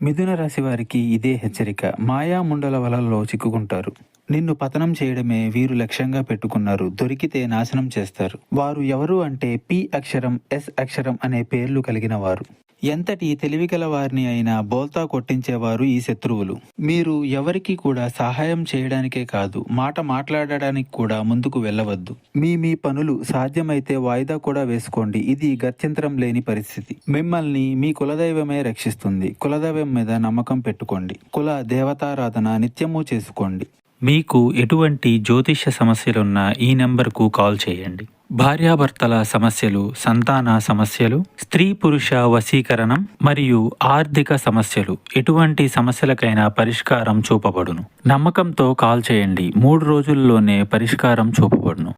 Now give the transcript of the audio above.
మిథున రాశి వారికి ఇదే హెచ్చరిక. మాయాముండల వలలో చిక్కుకుంటారు. నిన్ను పతనం చేయడమే వీరు లక్ష్యంగా పెట్టుకున్నారు. దొరికితే నాశనం చేస్తారు. వారు ఎవరు అంటే పి అక్షరం, ఎస్ అక్షరం అనే పేర్లు కలిగిన వారు. ఎంతటి తెలివిగల వారిని అయినా బోల్తా కొట్టించేవారు ఈ శత్రువులు. మీరు ఎవరికి కూడా సహాయం చేయడానికే కాదు, మాట మాట్లాడడానికి కూడా ముందుకు వెళ్ళవద్దు. మీ పనులు సాధ్యమైతే వాయిదా కూడా వేసుకోండి. ఇది గత్యంతరం లేని పరిస్థితి. మిమ్మల్ని మీ కులదైవమే రక్షిస్తుంది. కులదైవం మీద నమ్మకం పెట్టుకోండి. కుల దేవతారాధన నిత్యము చేసుకోండి. మీకు ఎటువంటి జ్యోతిష్య సమస్యలున్నా ఈ నెంబర్కు కాల్ చేయండి. భార్యాభర్తల సమస్యలు, సంతాన సమస్యలు, స్త్రీ పురుష వశీకరణం మరియు ఆర్థిక సమస్యలు, ఎటువంటి సమస్యలకైనా పరిష్కారం చూపబడును. నమ్మకంతో కాల్ చేయండి. 3 రోజుల్లోనే పరిష్కారం చూపబడును.